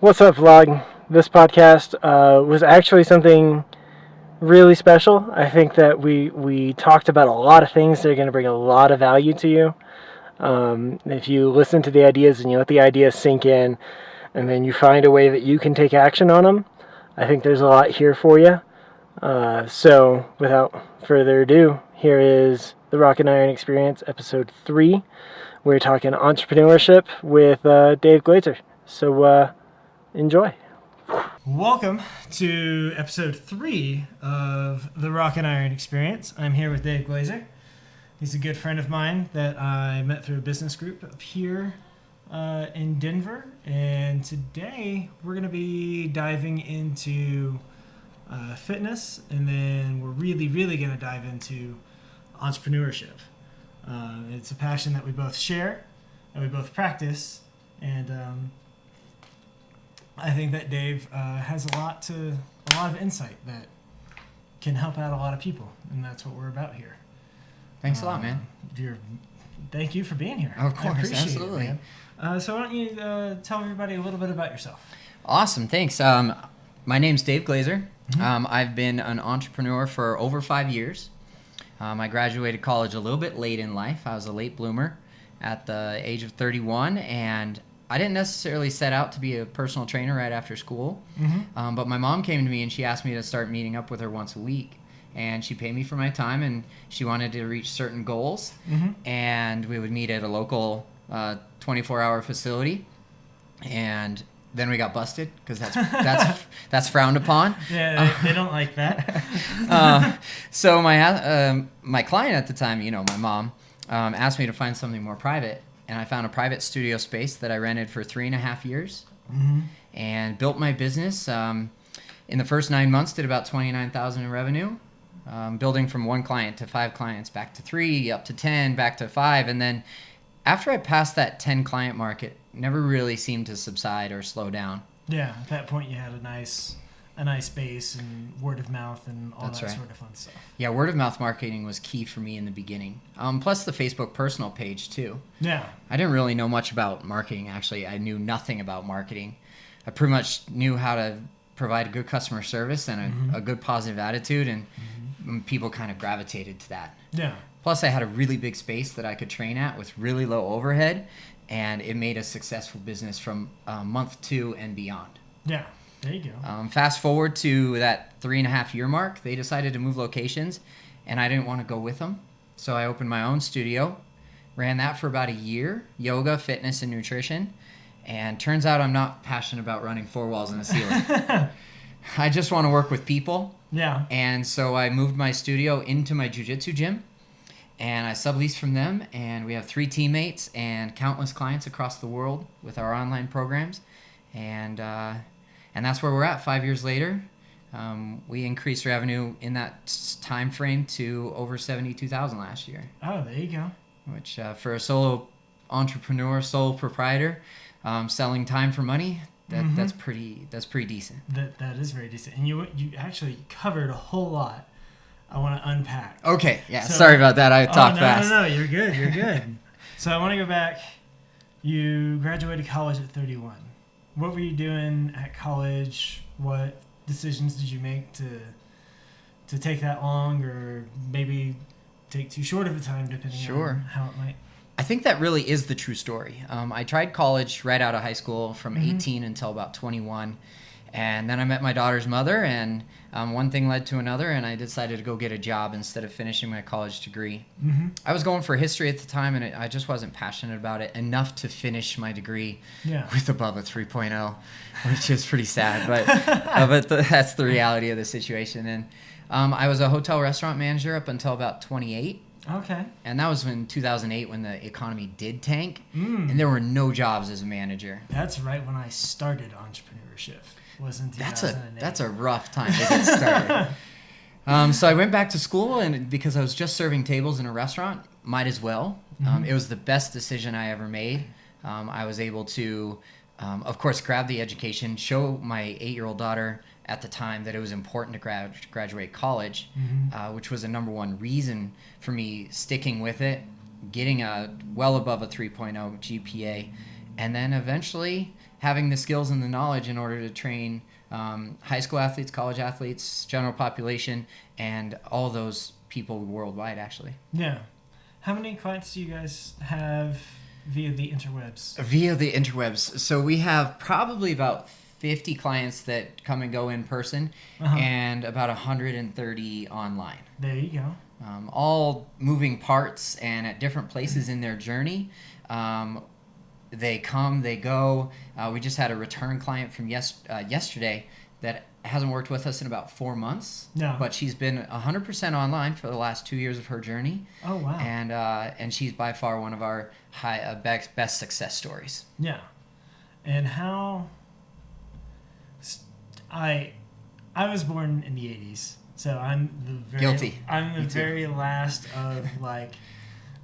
What's up, vlog? This podcast was actually something really special. I think that we talked about a lot of things that are going to bring a lot of value to you. If you listen to the ideas and you let the ideas sink in, and then you find a way that you can take action on them, I think there's a lot here for you. So, without further ado, here is the Rock and Iron Experience, episode 3. We're talking entrepreneurship with Dave Glazer. So, enjoy. Welcome to episode 3 of the Rock and Iron Experience. I'm here with Dave Glazer. He's a good friend of mine that I met through a business group up here in Denver. And today we're going to be diving into fitness, and then we're really going to dive into entrepreneurship. It's a passion that we both share, and we both practice, and I think that Dave has a lot of insight that can help out a lot of people, and that's what we're about here. Thanks a lot, man. Thank you for being here. Of course, I appreciate absolutely. It, man. So why don't you tell everybody a little bit about yourself? Awesome, thanks. My name's Dave Glazer. Mm-hmm. I've been an entrepreneur for over 5 years. I graduated college a little bit late in life. I was a late bloomer at the age of 31, and I didn't necessarily set out to be a personal trainer right after school. Mm-hmm. But my mom came to me and she asked me to start meeting up with her once a week. And she paid me for my time, and she wanted to reach certain goals. Mm-hmm. And we would meet at a local 24-hour facility. And then we got busted because that's frowned upon. Yeah, they don't like that. So my client at the time, my mom, asked me to find something more private. And I found a private studio space that I rented for 3.5 years, Mm-hmm. and built my business. In the first 9 months, did about $29,000 in revenue, building from 1 client to 5 clients, back to 3, up to 10, back to 5. And then after I passed that 10 client mark, it never really seemed to subside or slow down. Yeah, at that point you had a nice base and word of mouth and all That's that right. sort of fun stuff. Yeah, word of mouth marketing was key for me in the beginning. Plus the Facebook personal page too. Yeah. I didn't really know much about marketing, actually. I knew nothing about marketing. I pretty much knew how to provide a good customer service and a good positive attitude, and people kind of gravitated to that. Yeah. Plus, I had a really big space that I could train at with really low overhead, and it made a successful business from month 2 and beyond. Yeah. There you go. Fast forward to that 3.5 year mark, they decided to move locations, and I didn't want to go with them. So I opened my own studio, ran that for about a year, yoga, fitness, and nutrition. And turns out I'm not passionate about running 4 walls and a ceiling. I just want to work with people. Yeah. And so I moved my studio into my jiu-jitsu gym, and I subleased from them, and we have 3 teammates and countless clients across the world with our online programs. And that's where we're at 5 years later. We increased revenue in that time frame to over $72,000 last year. Oh, there you go. Which for a solo entrepreneur, sole proprietor, selling time for money, that's pretty decent. That is very decent. And you actually covered a whole lot. I want to unpack. Okay, yeah. So, sorry about that. I talk fast. No, you're good. You're good. So I want to go back. You graduated college at 31. What were you doing at college? What decisions did you make to take that long, or maybe take too short of a time, depending on how it might? I think that really is the true story. I tried college right out of high school from 18 until about 21. And then I met my daughter's mother, and one thing led to another, and I decided to go get a job instead of finishing my college degree. Mm-hmm. I was going for history at the time, and I just wasn't passionate about it enough to finish my degree with above a 3.0, which is pretty sad, but that's the reality of the situation. And I was a hotel restaurant manager up until about 28. Okay. And that was in 2008 when the economy did tank, and there were no jobs as a manager. That's right when I started entrepreneurship. Was in 2008. That's a rough time to get started. So I went back to school, and because I was just serving tables in a restaurant, might as well. It was the best decision I ever made. I was able to, of course, grab the education, show my 8-year-old daughter at the time that it was important to graduate college, which was the number one reason for me sticking with it, getting well above a 3.0 GPA, and then eventually having the skills and the knowledge in order to train high school athletes, college athletes, general population, and all those people worldwide, actually. Yeah. How many clients do you guys have via the interwebs? Via the interwebs. So we have probably about 50 clients that come and go in person, and about 130 online. There you go. All moving parts and at different places in their journey. They come, they go. We just had a return client from yesterday that hasn't worked with us in about 4 months. No. But she's been 100% online for the last 2 years of her journey. Oh, wow. And she's by far one of our best success stories. Yeah. And how... I was born in the 80s, so I'm the Guilty. I'm the Me too. very last of like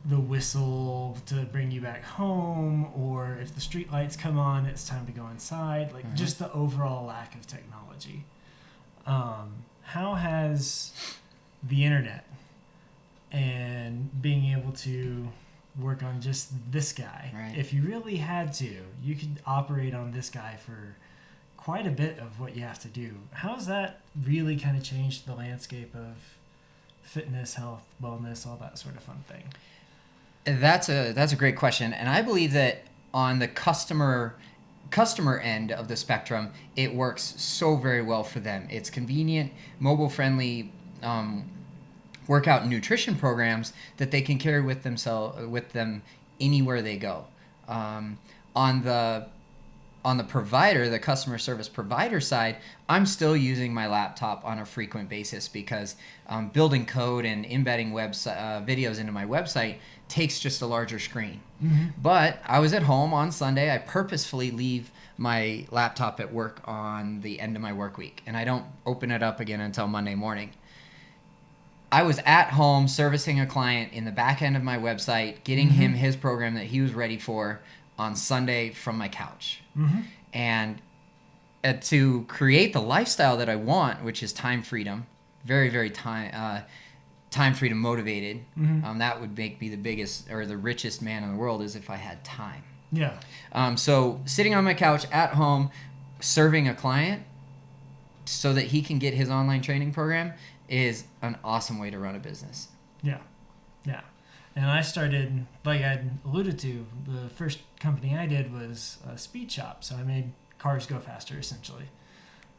the whistle to bring you back home, or if the street lights come on, it's time to go inside. Like just the overall lack of technology. How has the internet and being able to work on just this guy, Right. if you really had to, you could operate on this guy for quite a bit of what you have to do. How's that really kind of changed the landscape of fitness, health, wellness, all that sort of fun thing? That's a great question, and I believe that on the customer end of the spectrum, it works so very well for them. It's convenient, mobile friendly workout and nutrition programs that they can carry with them anywhere they go. On the provider, the customer service provider side, I'm still using my laptop on a frequent basis because building code and embedding videos into my website takes just a larger screen. But I was at home on Sunday. I purposefully leave my laptop at work on the end of my work week, and I don't open it up again until Monday morning. I was at home servicing a client in the back end of my website, getting him his program that he was ready for on Sunday from my couch. And to create the lifestyle that I want, which is time freedom, very, very time freedom motivated, that would make me the biggest or the richest man in the world is if I had time. Yeah. So sitting on my couch at home, serving a client so that he can get his online training program is an awesome way to run a business. Yeah. Yeah. And I started, like I alluded to, the first company I did was a speed shop. So I made cars go faster, essentially.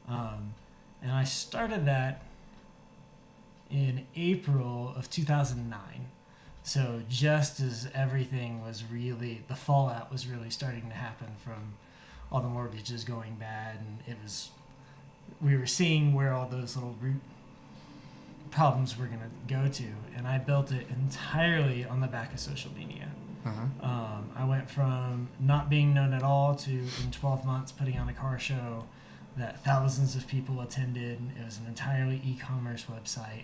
And I started that in April of 2009. So just as everything was really, the fallout was really starting to happen from all the mortgages going bad. And we were seeing where all those little root problems we're going to go to, and I built it entirely on the back of social media. I went from not being known at all to, in 12 months, putting on a car show that thousands of people attended. It was an entirely e-commerce website,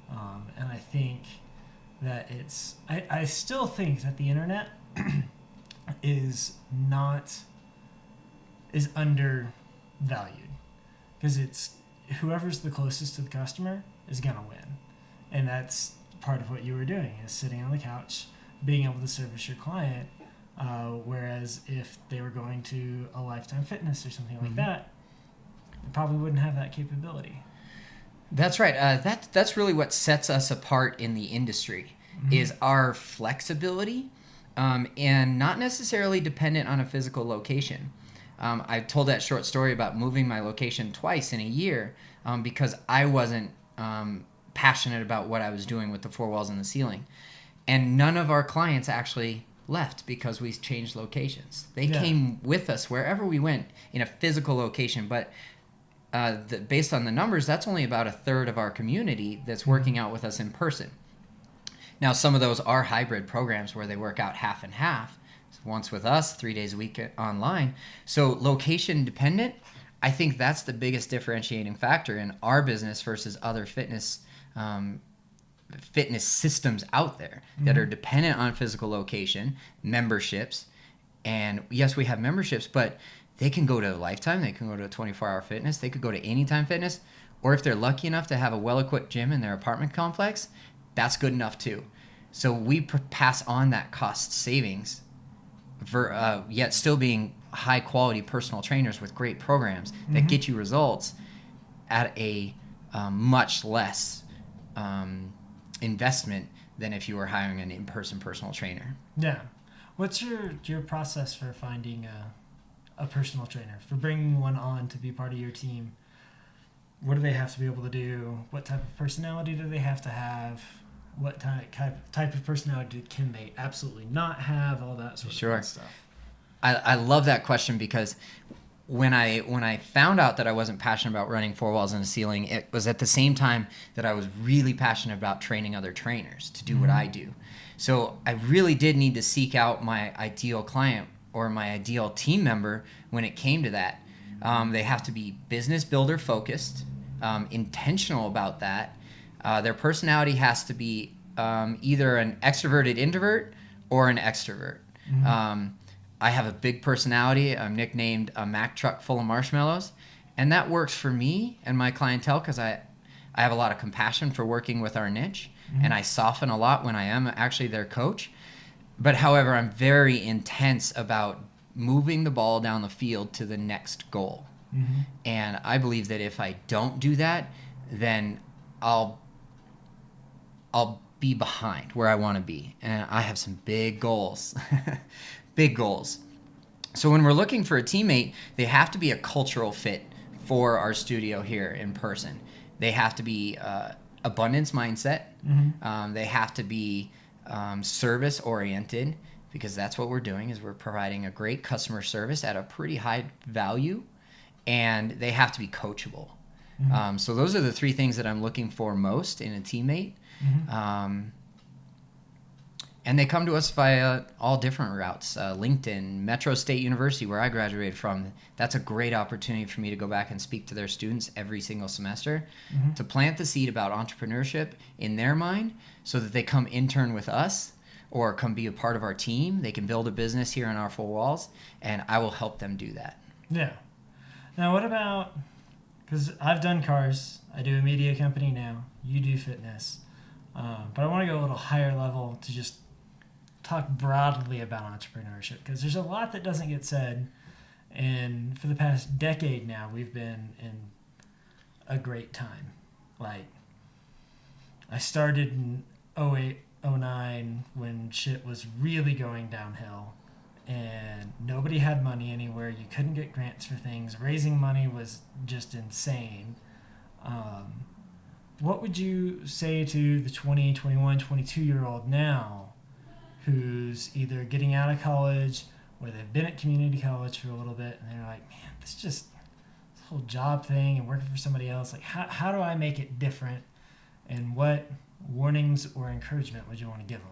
and I think that I still think that the internet is undervalued, because it's whoever's the closest to the customer is going to win. And that's part of what you were doing, is sitting on the couch, being able to service your client. Whereas if they were going to a Lifetime Fitness or something like that, they probably wouldn't have that capability. That's right. That's really what sets us apart in the industry, is our flexibility and not necessarily dependent on a physical location. I told that short story about moving my location twice in a year because I wasn't passionate about what I was doing with the four walls and the ceiling. And none of our clients actually left because we changed locations. They came with us wherever we went in a physical location, but based on the numbers, that's only about a third of our community that's working out with us in person. Now, some of those are hybrid programs where they work out half and half, once with us, 3 days a week online. So location dependent, I think that's the biggest differentiating factor in our business versus other fitness systems out there that are dependent on physical location, memberships. And yes, we have memberships, but they can go to Lifetime, they can go to 24-hour fitness, they could go to Anytime Fitness, or if they're lucky enough to have a well-equipped gym in their apartment complex, that's good enough too. So we pass on that cost savings yet still being high quality personal trainers with great programs that get you results at a much less investment than if you were hiring an in-person personal trainer. Yeah. What's your process for finding a personal trainer, for bringing one on to be part of your team? What do they have to be able to do? What type of personality do they have to have? What type of personality can they absolutely not have? All that sort of fun stuff. I love that question, because when I found out that I wasn't passionate about running 4 walls and a ceiling, it was at the same time that I was really passionate about training other trainers to do what I do. So I really did need to seek out my ideal client or my ideal team member when it came to that. They have to be business builder focused, intentional about that. Their personality has to be either an extroverted introvert or an extrovert. I have a big personality. I'm nicknamed a Mack truck full of marshmallows. And that works for me and my clientele because I have a lot of compassion for working with our niche. And I soften a lot when I am actually their coach. But however, I'm very intense about moving the ball down the field to the next goal. And I believe that if I don't do that, then I'll be behind where I want to be. And I have some big goals. Big goals. So when we're looking for a teammate, they have to be a cultural fit for our studio here in person. They have to be abundance mindset. They have to be service oriented, because that's what we're doing, is we're providing a great customer service at a pretty high value, and they have to be coachable. So those are the 3 things that I'm looking for most in a teammate. And they come to us via all different routes. LinkedIn, Metro State University, where I graduated from, that's a great opportunity for me to go back and speak to their students every single semester to plant the seed about entrepreneurship in their mind so that they come intern with us or come be a part of our team. They can build a business here in our 4 walls, and I will help them do that. Yeah. Now, what about, because I've done cars, I do a media company now, you do fitness, but I want to go a little higher level to just talk broadly about entrepreneurship, because there's a lot that doesn't get said, and for the past decade now we've been in a great time. Like, I started in 08, 09 when shit was really going downhill and nobody had money anywhere. You couldn't get grants for things. Raising money was just insane. What would you say to the 20, 21, 22-year-old now who's either getting out of college or they've been at community college for a little bit and they're like, man, this whole job thing and working for somebody else, like how do I make it different, and what warnings or encouragement would you want to give them?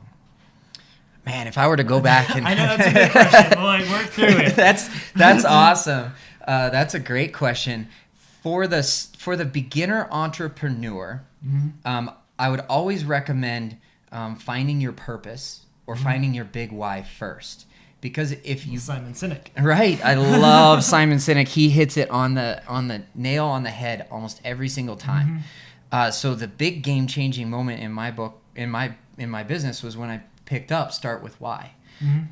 Man, if I were to go back and I know that's a good question. We'll work through it. That's awesome. That's a great question. For the beginner entrepreneur, I would always recommend finding your purpose or finding your big why first. Because if you Simon Sinek. Right, I love Simon Sinek. He hits it on the nail on the head almost every single time. So the big game changing moment in my book, in my business, was when I picked up Start With Why.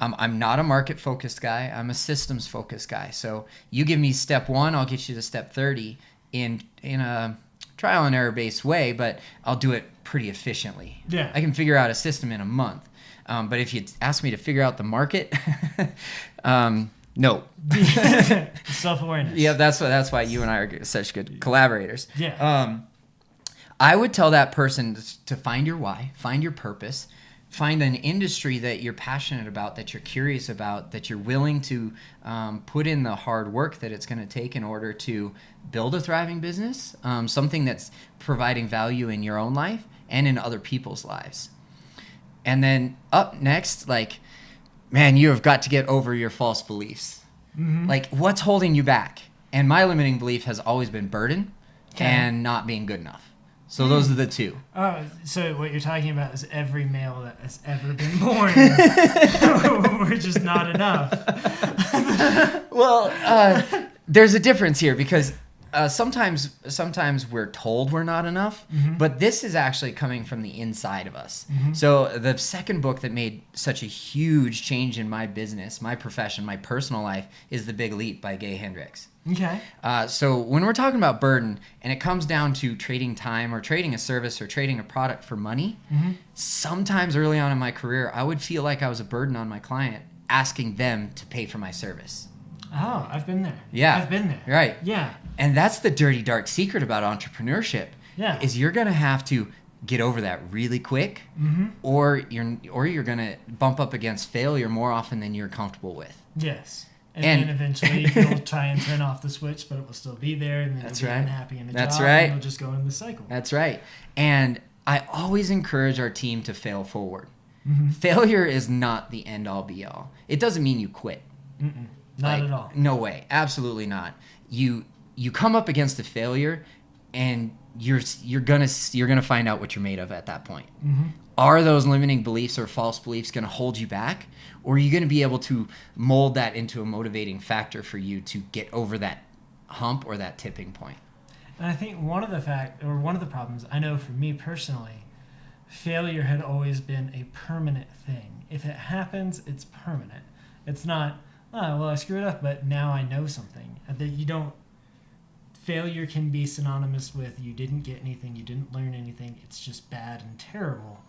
I'm not a market focused guy. I'm a systems focused guy. So you give me step 1, I'll get you to step 30 in a trial and error based way, but I'll do it pretty efficiently. Yeah, I can figure out a system in a month. But if you ask me to figure out the market, no. Self-awareness. Yeah, that's why you and I are such good collaborators. Yeah. I would tell that person to find your why, find your purpose, find an industry that you're passionate about, that you're curious about, that you're willing to put in the hard work that it's going to take in order to build a thriving business, something that's providing value in your own life and in other people's lives. And then up next, like, man, you have got to get over your false beliefs. Like, what's holding you back? And my limiting belief has always been burden and not being good enough. So those are the 2. Oh, so what you're talking about is every male that has ever been born. We're just not enough. Well, there's a difference here, because Sometimes we're told we're not enough, but this is actually coming from the inside of us. Mm-hmm. So the second book that made such a huge change in my business, my profession, my personal life is The Big Leap by Gay Hendricks. Okay. So when we're talking about burden and it comes down to trading time or trading a service or trading a product for money, sometimes early on in my career, I would feel like I was a burden on my client asking them to pay for my service. Oh, I've been there. Yeah. I've been there. Right. Yeah. And that's the dirty, dark secret about entrepreneurship. Yeah. Is you're going to have to get over that really quick, or you're going to bump up against failure more often than you're comfortable with. Yes. And And- then eventually you'll try and turn off the switch, but it will still be there, and then That's you'll be right. unhappy in the That's job, right. and you'll just go in the cycle. That's right. And I always encourage our team to fail forward. Failure is not the end all be all. It doesn't mean you quit. Not Like, at all. No way. Absolutely not. You come up against a failure and you're gonna find out what you're made of at that point. Are those limiting beliefs or false beliefs going to hold you back, or are you going to be able to mold that into a motivating factor for you to get over that hump or that tipping point? And I think one of the problems I know for me personally, failure had always been a permanent thing. If it happens, it's permanent. It's not, oh, well, I screwed up, but now I know something. That you don't. Failure can be synonymous with you didn't get anything, you didn't learn anything. It's just bad and terrible.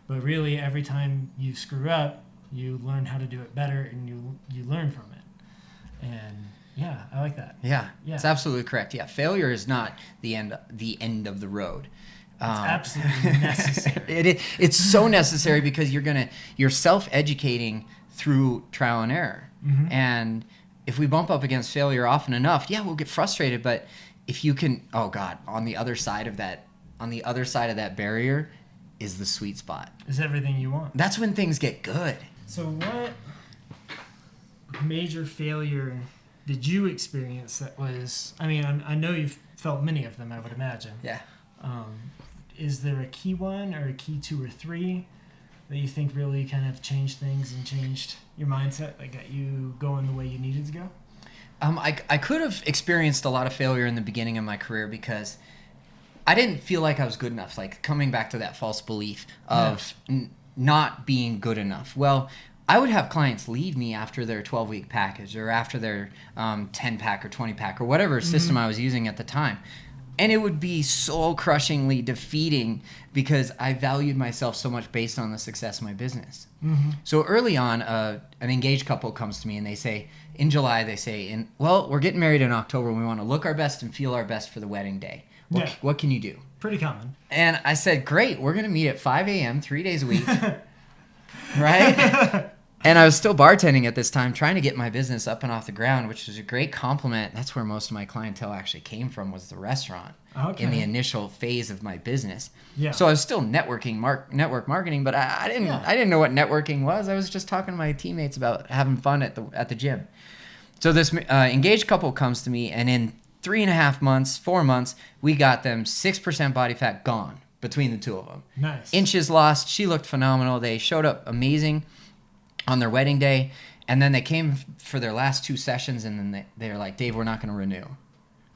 But really, every time you screw up, you learn how to do it better, and you learn from it. And yeah, I like that. Yeah, Yeah. it's absolutely correct. Yeah, failure is not the end of the road. It's absolutely necessary. It's so necessary because you're self-educating through trial and error. And if we bump up against failure often enough, yeah, we'll get frustrated. But if you can, oh God, on the other side of that barrier is the sweet spot. It's everything you want. That's when things get good. So what major failure did you experience that was, I mean, I know you've felt many of them, I would imagine. Yeah. Is there a key one or a key 2 or 3 that you think really kind of changed things and changed your mindset, that got you going the way you needed to go? I could have experienced a lot of failure in the beginning of my career because I didn't feel like I was good enough, like coming back to that false belief of not being good enough. Well, I would have clients leave me after their 12-week package or after their 10-pack or 20-pack or whatever system I was using at the time. And it would be soul-crushingly defeating because I valued myself so much based on the success of my business. So early on, an engaged couple comes to me and they say, in July, we're getting married in October. We want to look our best and feel our best for the wedding day. What can you do? Pretty common. And I said, great, we're going to meet at 5 a.m. 3 days a week. Right? And I was still bartending at this time, trying to get my business up and off the ground, which was a great compliment. That's where most of my clientele actually came from, was the restaurant in the initial phase of my business. Yeah. So I was still network marketing, but I didn't know what networking was. I was just talking to my teammates about having fun at the gym. So this engaged couple comes to me, and in 3.5 months, 4 months, we got them 6% body fat gone between the two of them. Nice. Inches lost. She looked phenomenal. They showed up amazing on their wedding day, and then they came for their last 2 sessions, and then they were like, Dave, we're not going to renew.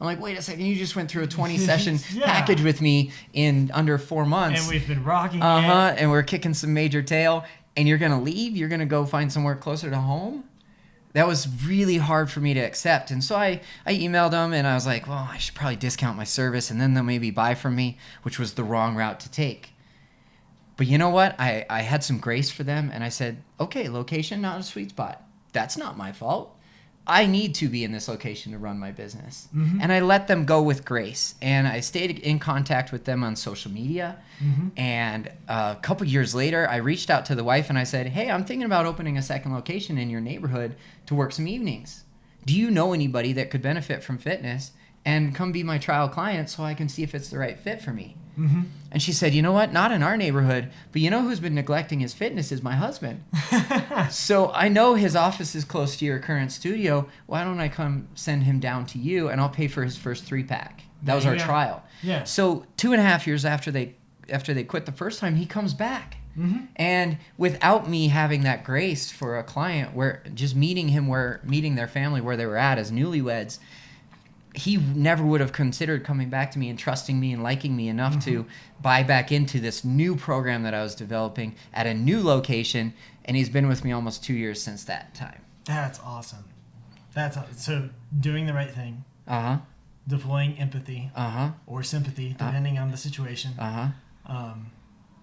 I'm like, wait a second, you just went through a 20-session package with me in under 4 months. And we've been rocking it. And we're kicking some major tail, and you're going to leave? You're going to go find somewhere closer to home? That was really hard for me to accept. And so I emailed them, and I was like, well, I should probably discount my service, and then they'll maybe buy from me, which was the wrong route to take. But you know what? I had some grace for them, and I said, okay, location, not a sweet spot. That's not my fault. I need to be in this location to run my business. And I let them go with grace. And I stayed in contact with them on social media. And a couple years later, I reached out to the wife and I said, hey, I'm thinking about opening a second location in your neighborhood to work some evenings. Do you know anybody that could benefit from fitness and come be my trial client so I can see if it's the right fit for me? And she said, you know what? Not in our neighborhood, but you know who's been neglecting his fitness is my husband. So I know his office is close to your current studio. Why don't I come send him down to you, and I'll pay for his first 3-pack. That was our trial. Yeah. So 2.5 years after they quit the first time, he comes back. And without me having that grace for a client, where just meeting their family where they were at as newlyweds, he never would have considered coming back to me and trusting me and liking me enough to buy back into this new program that I was developing at a new location. And he's been with me almost 2 years since that time. That's awesome. So doing the right thing, Uh-huh. deploying empathy Uh-huh. or sympathy, depending on the situation. Uh-huh.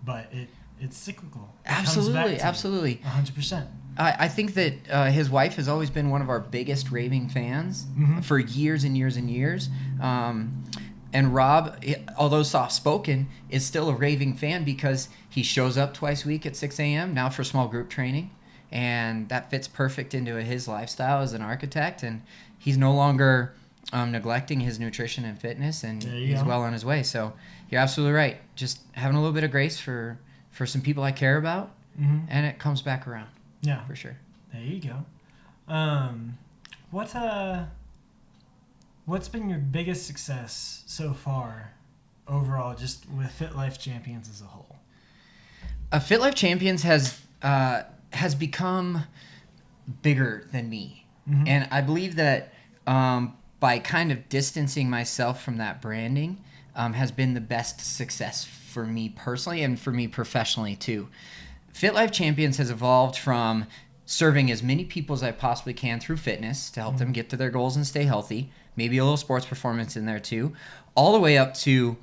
But it's cyclical. It Absolutely. Absolutely. 100%. I think that his wife has always been one of our biggest raving fans for years and years and years. And Rob, although soft-spoken, is still a raving fan because he shows up twice a week at 6 a.m. now for small group training. And that fits perfect into his lifestyle as an architect. And he's no longer neglecting his nutrition and fitness, and he's well on his way. So you're absolutely right. Just having a little bit of grace for some people I care about, and it comes back around. Yeah. For sure. There you go. What's been your biggest success so far overall, just with Fit Life Champions as a whole? Fit Life Champions has become bigger than me. And I believe that by kind of distancing myself from that branding has been the best success for me personally and for me professionally too. Fit Life Champions has evolved from serving as many people as I possibly can through fitness to help them get to their goals and stay healthy, maybe a little sports performance in there too, all the way up to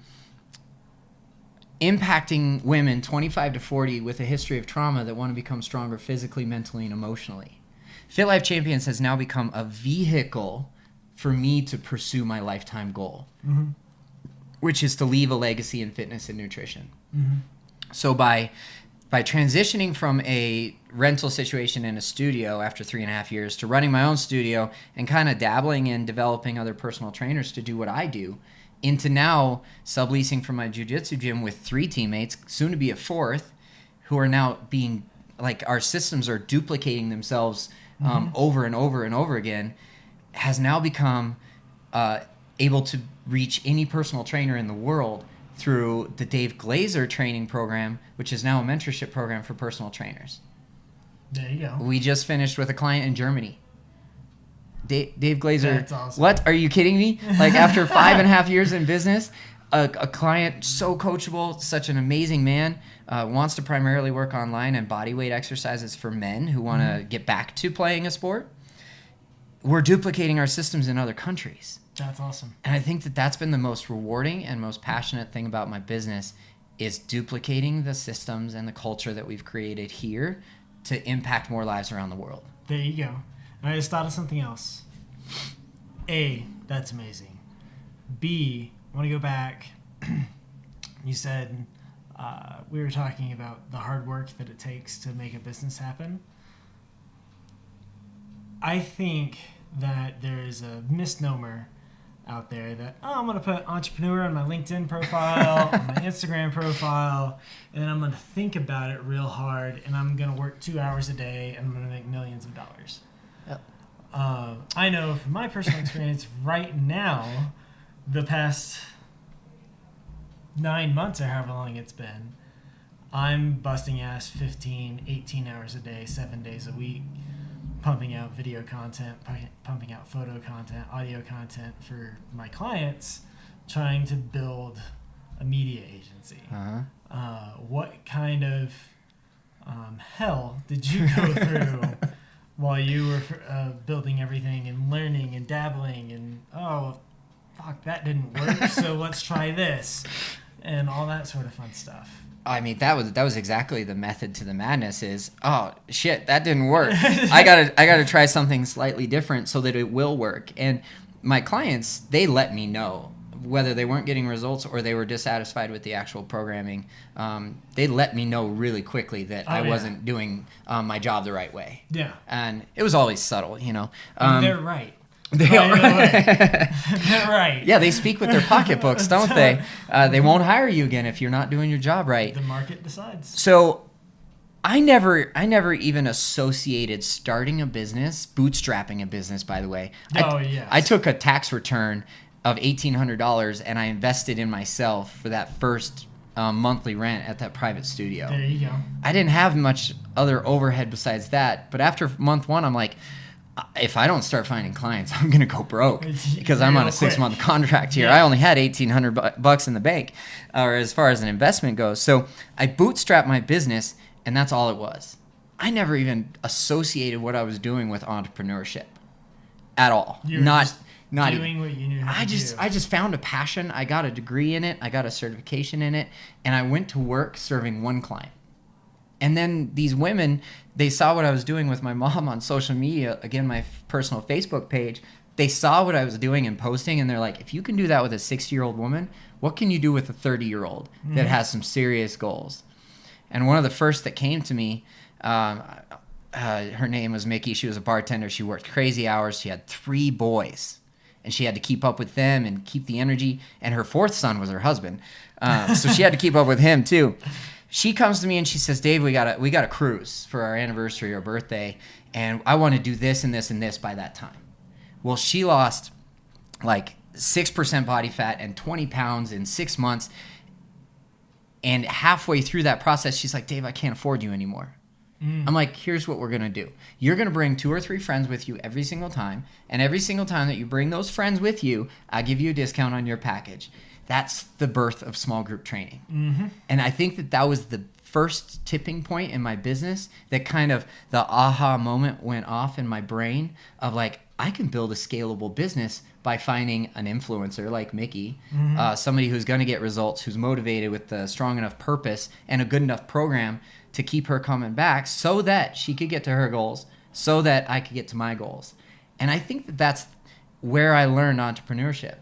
impacting women 25 to 40 with a history of trauma that want to become stronger physically, mentally, and emotionally. Fit Life Champions has now become a vehicle for me to pursue my lifetime goal, which is to leave a legacy in fitness and nutrition. So by transitioning from a rental situation in a studio after 3.5 years to running my own studio and kind of dabbling in developing other personal trainers to do what I do, into now subleasing from my jiu-jitsu gym with 3 teammates, soon to be a 4th, who are now being, like, our systems are duplicating themselves over and over and over again, has now become able to reach any personal trainer in the world through the Dave Glazer training program, which is now a mentorship program for personal trainers. There you go. We just finished with a client in Germany. Dave Glazer. That's awesome. What? Are you kidding me? Like, after 5.5 years in business, a client so coachable, such an amazing man, wants to primarily work online and bodyweight exercises for men who want to get back to playing a sport. We're duplicating our systems in other countries. That's awesome. And I think that that's been the most rewarding and most passionate thing about my business, is duplicating the systems and the culture that we've created here to impact more lives around the world. There you go. And I just thought of something else. A, that's amazing. B, I want to go back. You said we were talking about the hard work that it takes to make a business happen. I think that there is a misnomer out there that, I'm going to put entrepreneur on my LinkedIn profile, on my Instagram profile, and then I'm going to think about it real hard, and I'm going to work 2 hours a day, and I'm going to make millions of dollars. Yep. I know from my personal experience right now, the past 9 months or however long it's been, I'm busting ass 15, 18 hours a day, 7 days a week, pumping out video content, pumping out photo content, audio content for my clients, trying to build a media agency. What kind of hell did you go through while you were building everything and learning and dabbling and, oh, fuck, that didn't work, so let's try this, and all that sort of fun stuff? I mean, that was exactly the method to the madness. Is, oh shit, that didn't work. I gotta try something slightly different so that it will work. And my clients, they let me know whether they weren't getting results or they were dissatisfied with the actual programming. They let me know really quickly that I wasn't doing my job the right way. Yeah. And it was always subtle, you know. They're right. They are They're right. Yeah, they speak with their pocketbooks, don't they? They won't hire you again if you're not doing your job right. The market decides. So I never even associated starting a business, bootstrapping a business, by the way. Yes. I took a tax return of $1,800 and I invested in myself for that first monthly rent at that private studio. There you go. I didn't have much other overhead besides that. But after month 1, I'm like, if I don't start finding clients, I'm going to go broke because I'm on a 6-month contract here. Yeah. I only had $1,800 in the bank, or as far as an investment goes. So I bootstrapped my business, and that's all it was. I never even associated what I was doing with entrepreneurship at all. You were Not just not doing even. what you knew how to do. I just found a passion. I got a degree in it. I got a certification in it, and I went to work serving one client. And then these women, they saw what I was doing with my mom on social media, again, my personal Facebook page. They saw what I was doing and posting, and they're like, if you can do that with a 60-year-old woman, what can you do with a 30-year-old that has some serious goals? And one of the first that came to me, her name was Mickey. She was a bartender. She worked crazy hours. She had 3 boys, and she had to keep up with them and keep the energy. And her 4th son was her husband, so she had to keep up with him too. She comes to me and she says, Dave, we got a cruise for our anniversary or birthday, and I want to do this and this and this by that time. Well, she lost like 6% body fat and 20 pounds in 6 months. And halfway through that process, she's like, Dave, I can't afford you anymore. I'm like, here's what we're going to do. You're going to bring 2 or 3 friends with you every single time. And every single time that you bring those friends with you, I'll give you a discount on your package. That's the birth of small group training. Mm-hmm. And I think that was the first tipping point in my business that kind of the aha moment went off in my brain of like, I can build a scalable business by finding an influencer like Mickey, somebody who's going to get results, who's motivated with a strong enough purpose and a good enough program to keep her coming back so that she could get to her goals, so that I could get to my goals. And I think that that's where I learned entrepreneurship,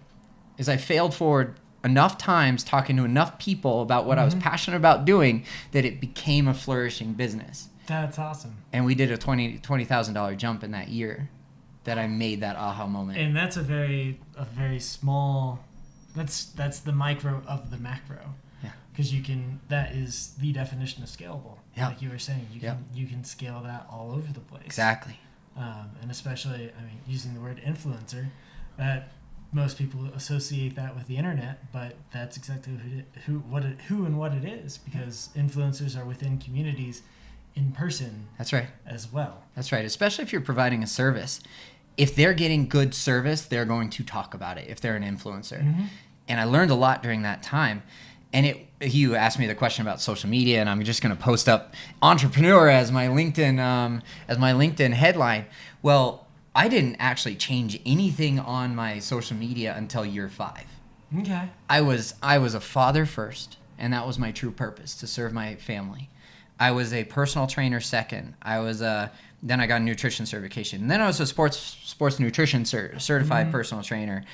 is I failed forward enough times talking to enough people about what I was passionate about doing that it became a flourishing business. That's awesome. And we did a $20,000 jump in that year that I made that aha moment. And that's a very small, that's the micro of the macro. Yeah. Because that is the definition of scalable. Yeah. Like you were saying, you can scale that all over the place. Exactly. And especially, using the word influencer, that most people associate that with the internet, but that's exactly who and what it is, because influencers are within communities in person. That's right. As well. That's right. Especially if you're providing a service. If they're getting good service, they're going to talk about it if they're an influencer. Mm-hmm. And I learned a lot during that time. And you asked me the question about social media, and I'm just going to post up entrepreneur as my LinkedIn headline. Well, I didn't actually change anything on my social media until year 5. Okay. I was a father first, and that was my true purpose, to serve my family. I was a personal trainer second. Then I got a nutrition certification. And then I was a sports nutrition certified personal trainer.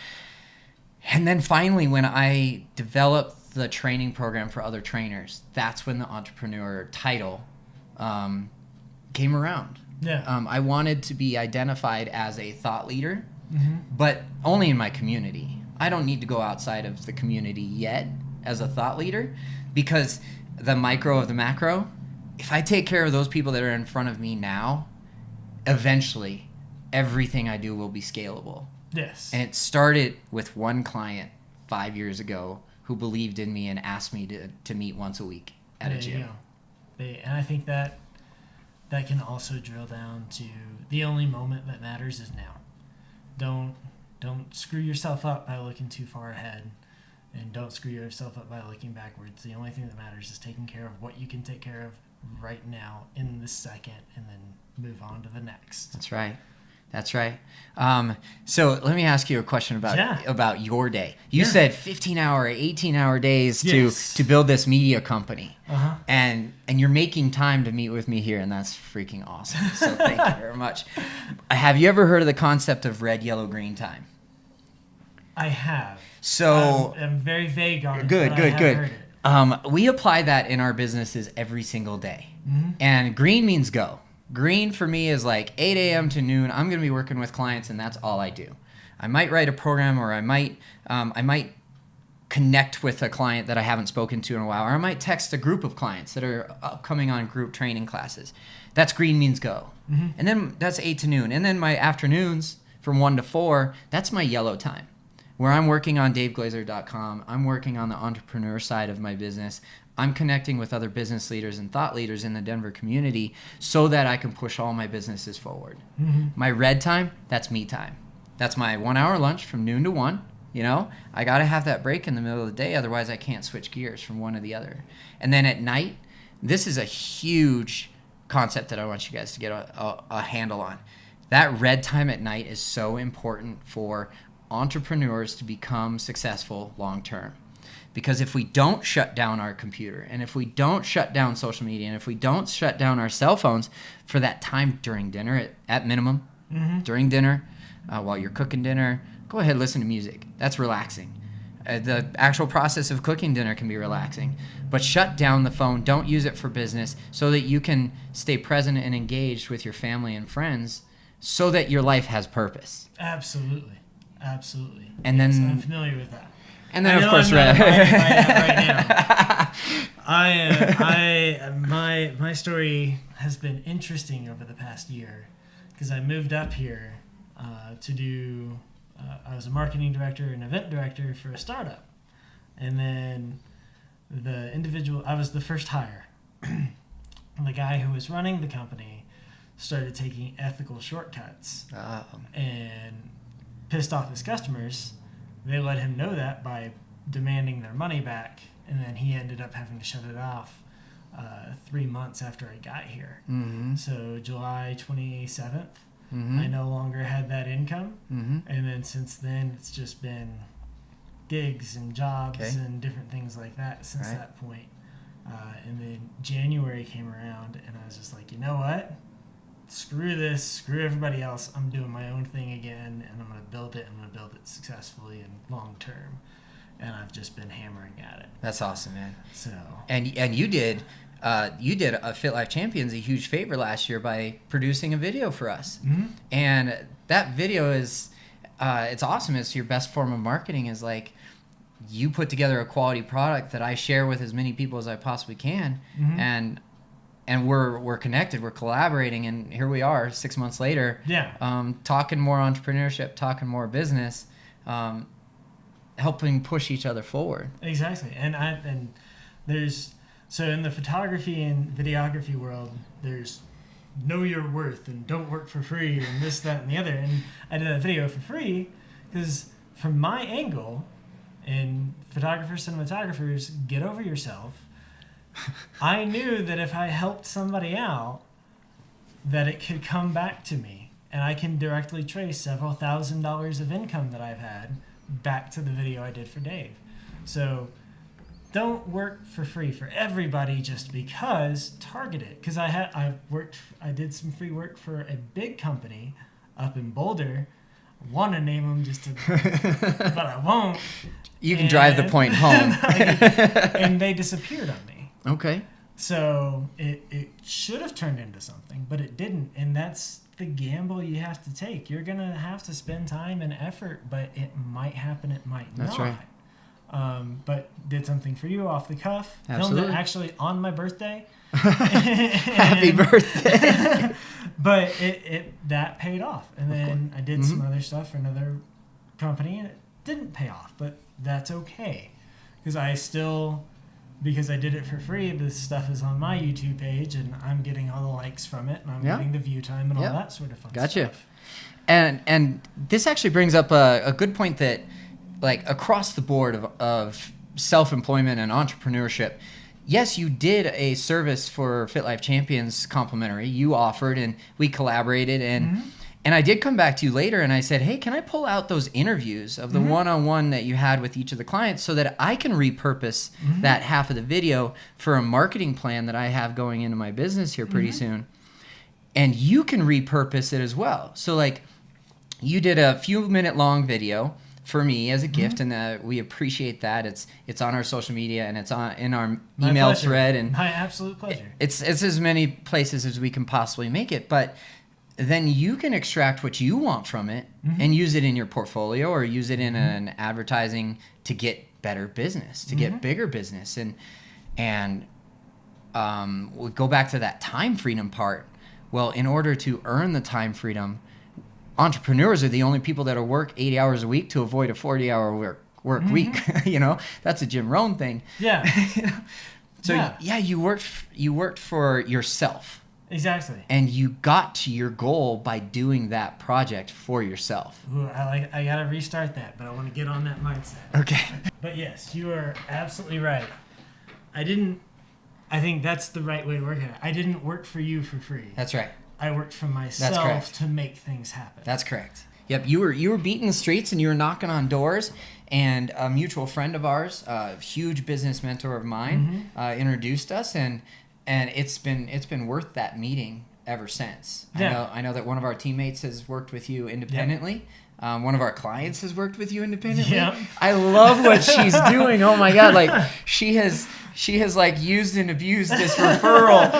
And then finally, when I developed the training program for other trainers, that's when the entrepreneur title came around. Yeah. I wanted to be identified as a thought leader, but only in my community. I don't need to go outside of the community yet as a thought leader, because the micro of the macro, if I take care of those people that are in front of me now, eventually everything I do will be scalable. Yes. And it started with one client 5 years ago who believed in me and asked me to meet once a week at a gym. And I think that can also drill down to the only moment that matters is now. Don't screw yourself up by looking too far ahead, and don't screw yourself up by looking backwards. The only thing that matters is taking care of what you can take care of right now in this second, and then move on to the next. That's right. So let me ask you a question about your day. You said 15-hour, 18-hour days to build this media company. And you're making time to meet with me here, and that's freaking awesome. So thank you very much. Have you ever heard of the concept of red, yellow, green time? I have. So I'm very vague on it. Good. Heard it. We apply that in our businesses every single day. And green means go. Green for me is like 8 a.m. to noon. I'm going to be working with clients, and that's all I do. I might write a program, or I might connect with a client that I haven't spoken to in a while, or I might text a group of clients that are upcoming on group training classes. That's green means go. And then that's 8 to noon. And then my afternoons from 1 to 4, that's my yellow time. where I'm working on daveglazer.com. I'm working on the entrepreneur side of my business. I'm connecting with other business leaders and thought leaders in the Denver community so that I can push all my businesses forward. My red time, that's me time. That's my 1 hour lunch from noon to 1. You know, I got to have that break in the middle of the day. Otherwise, I can't switch gears from one to the other. And then at night, this is a huge concept that I want you guys to get a handle on. That red time at night is so important for entrepreneurs to become successful long term. Because if we don't shut down our computer, and if we don't shut down social media, and if we don't shut down our cell phones for that time during dinner, at minimum, during dinner, while you're cooking dinner, go ahead, listen to music. That's relaxing. The actual process of cooking dinner can be relaxing. But shut down the phone. Don't use it for business so that you can stay present and engaged with your family and friends so that your life has purpose. Absolutely. And yes, then I'm familiar with that. And then, of course, right now. My story has been interesting over the past year because I moved up here to do. I was a marketing director and event director for a startup, and then I was the first hire. The guy who was running the company started taking ethical shortcuts and pissed off his customers. They let him know that by demanding their money back, and then he ended up having to shut it off 3 months after I got here. So July 27th, I no longer had that income, and then since then it's just been gigs and jobs and different things like that since that point. And then January came around, and I was just like, you know what? Screw this, screw everybody else. I'm doing my own thing again, and I'm going to build it. I'm going to build it successfully and long term. And I've just been hammering at it. That's awesome, man. So and you did a Fit Life Champions a huge favor last year by producing a video for us. And that video is it's awesome. It's your best form of marketing. Is like you put together a quality product that I share with as many people as I possibly can, and we're connected, we're collaborating, and here we are 6 months later, talking more entrepreneurship, talking more business, helping push each other forward. Exactly. And there's so in the photography and videography world, there's know your worth and don't work for free and this, that, and the other. And I did a video for free because from my angle, and photographers, cinematographers, get over yourself. I knew that if I helped somebody out, that it could come back to me, and I can directly trace several $1,000s of income that I've had back to the video I did for Dave. So don't work for free for everybody just because. Target it, because I did some free work for a big company up in Boulder. I want to name them but I won't. You can drive the point home. And they disappeared on me. Okay. So it should have turned into something, but it didn't. And that's the gamble you have to take. You're going to have to spend time and effort, but it might happen, it might not. That's right. But did something for you off the cuff. Absolutely. Filmed it actually on my birthday. Happy birthday. But that paid off. And then I did some Mm-hmm. other stuff for another company, and it didn't pay off. But that's okay. Because I did it for free, this stuff is on my YouTube page, and I'm getting all the likes from it, and I'm getting the view time and all that sort of fun stuff. And this actually brings up a good point that, like, across the board of self-employment and entrepreneurship, yes, you did a service for Fit Life Champions complimentary. You offered, and we collaborated, and I did come back to you later, and I said, hey, can I pull out those interviews of the one-on-one that you had with each of the clients so that I can repurpose that half of the video for a marketing plan that I have going into my business here pretty soon, and you can repurpose it as well. So, like, you did a few-minute long video for me as a gift, and we appreciate that. It's on our social media, and it's in our email thread, and my absolute pleasure. It's as many places as we can possibly make it, but then you can extract what you want from it and use it in your portfolio or use it in an advertising to get better business, to get bigger business, and we'll go back to that time freedom part. Well, in order to earn the time freedom, entrepreneurs are the only people that work 80 hours a week to avoid a 40-hour work week. That's a Jim Rohn thing. Yeah. So you worked for yourself. Exactly. And you got to your goal by doing that project for yourself. Ooh, I gotta restart that, but I want to get on that mindset. Okay. But yes, you are absolutely right. I think that's the right way to work at it. I didn't work for you for free. That's right. I worked for myself to make things happen. That's correct. Yep, you were beating the streets and you were knocking on doors, and a mutual friend of ours, a huge business mentor of mine, introduced us, and it's been worth that meeting ever since. Yeah. I know that one of our teammates has worked with you independently. Yep. One of our clients has worked with you independently. Yep. I love what she's doing. Oh my God! Like she has like used and abused this referral.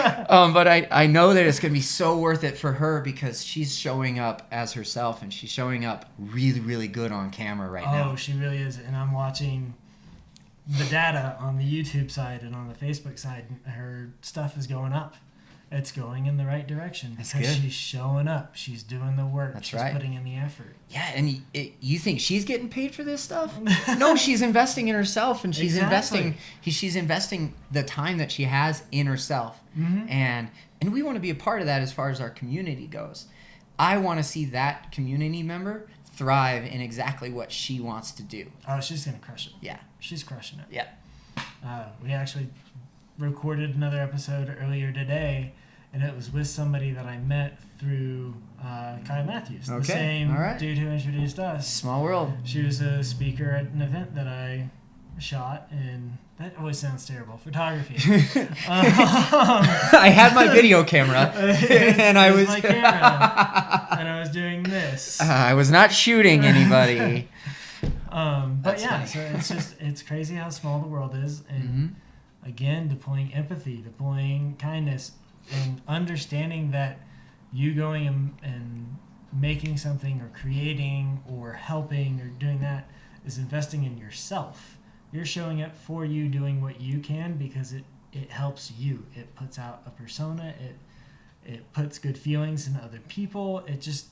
But I know that it's gonna be so worth it for her because she's showing up as herself and she's showing up really, really good on camera right now. Oh, she really is, and I'm watching the data on the YouTube side and on the Facebook side. Her stuff is going up. It's going in the right direction because she's showing up. She's doing the work. That's she's right. putting in the effort. Yeah, and you think she's getting paid for this stuff? No, she's investing in herself, and she's investing the time that she has in herself. Mm-hmm. And we want to be a part of that as far as our community goes. I want to see that community member thrive in exactly what she wants to do. Oh, she's gonna crush it. Yeah. She's crushing it. Yeah. We actually recorded another episode earlier today, and it was with somebody that I met through Kyle Matthews, the same dude who introduced us. Small world. She was a speaker at an event that I shot, and that always sounds terrible. Photography. I had my video camera, and I was my camera, and I was doing this. I was not shooting anybody. But That's yeah, funny. so it's crazy how small the world is, and again, deploying empathy, deploying kindness, and understanding that you going and making something or creating or helping or doing that is investing in yourself. You're showing up for you, doing what you can because it helps you. It puts out a persona. It puts good feelings in other people. It just,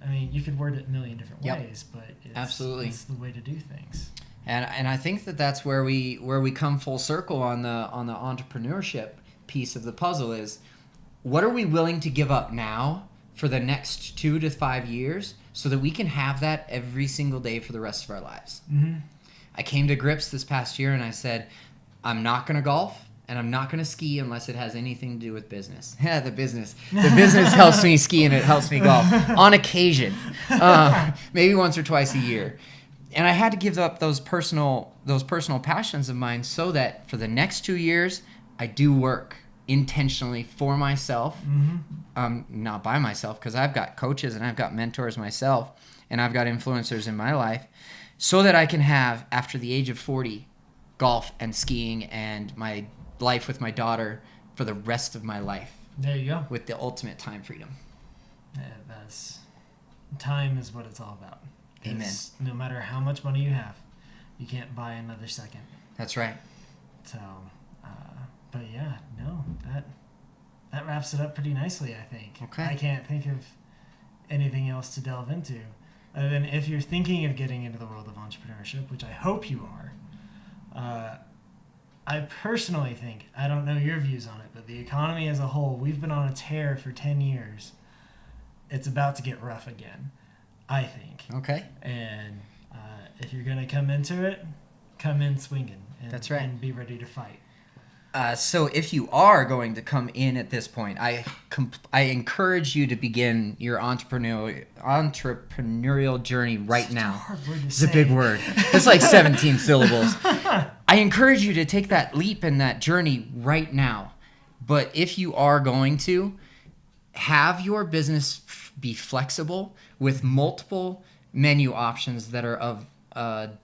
I mean, you could word it a million different ways, but it's the way to do things. And I think that's where we come full circle on the entrepreneurship piece of the puzzle is, what are we willing to give up now for the next 2 to 5 years so that we can have that every single day for the rest of our lives? Mm-hmm. I came to grips this past year and I said, I'm not going to golf and I'm not going to ski unless it has anything to do with business. Yeah, the business helps me ski and it helps me golf on occasion, maybe once or twice a year. And I had to give up those personal passions of mine so that for the next 2 years, I do work intentionally for myself, not by myself, because I've got coaches and I've got mentors myself and I've got influencers in my life, so that I can have, after the age of 40, golf and skiing and my life with my daughter for the rest of my life. There you go. With the ultimate time freedom. Yeah, time is what it's all about. Amen. No matter how much money you have, you can't buy another second. That's right. So, but yeah, no, that wraps it up pretty nicely, I think. Okay. I can't think of anything else to delve into, other than if you're thinking of getting into the world of entrepreneurship, which I hope you are. I personally think, I don't know your views on it, but the economy as a whole, we've been on a tear for 10 years. It's about to get rough again, I think. Okay. And if you're going to come into it, come in swinging. That's right. And be ready to fight. So if you are going to come in at this point, I encourage you to begin your entrepreneurial journey right now. Hard word to It's say. a big word. It's like 17 syllables. I encourage you to take that leap and that journey right now. But if you are going to, have your business be flexible with multiple menu options that are of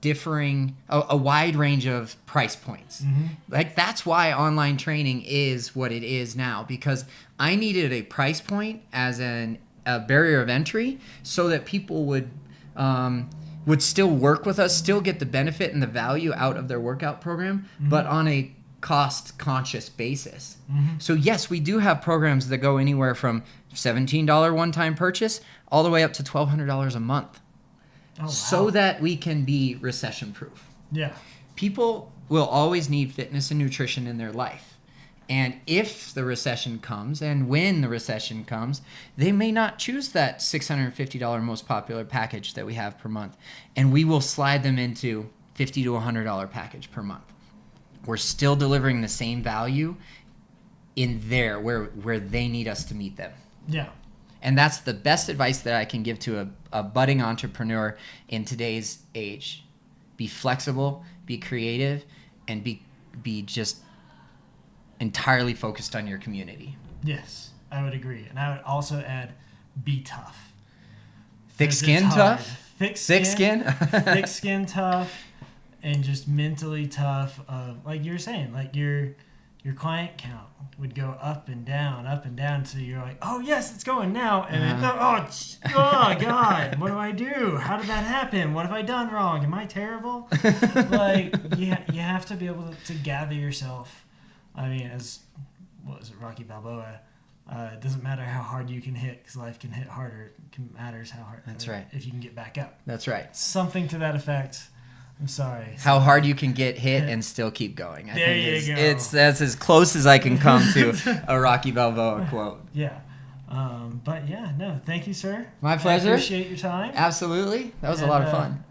differing, a wide range of price points. Like, that's why online training is what it is now, because I needed a price point as a barrier of entry so that people would still work with us, still get the benefit and the value out of their workout program, but on a cost-conscious basis. So yes, we do have programs that go anywhere from $17 one-time purchase all the way up to $1,200 a month. Oh, wow. So that we can be recession proof. Yeah. People will always need fitness and nutrition in their life. And if the recession comes, and when the recession comes, they may not choose that $650 most popular package that we have per month. And we will slide them into $50 to $100 package per month. We're still delivering the same value in there where they need us to meet them. Yeah. And that's the best advice that I can give to a budding entrepreneur in today's age. Be flexible, be creative, and be just entirely focused on your community. Yes, I would agree. And I would also add, be tough. Thick 'Cause skin it's hard. tough? Thick Thick skin? thick skin tough, and just mentally tough. Like you were saying, like your client count would go up and down, so you're like, oh yes, it's going now, and then oh god, what do I do? How did that happen? What have I done wrong? Am I terrible? Like you have to be able to gather yourself. I mean, what was it, Rocky Balboa? It doesn't matter how hard you can hit, because life can hit harder. It matters how hard. That's right. If you can get back up. That's right. Something to that effect. I'm sorry. How hard you can get hit and still keep going. I There think you go. that's as close as I can come to a Rocky Balboa quote. Yeah. But yeah, no, thank you, sir. My pleasure. I appreciate your time. Absolutely. That was a lot of fun.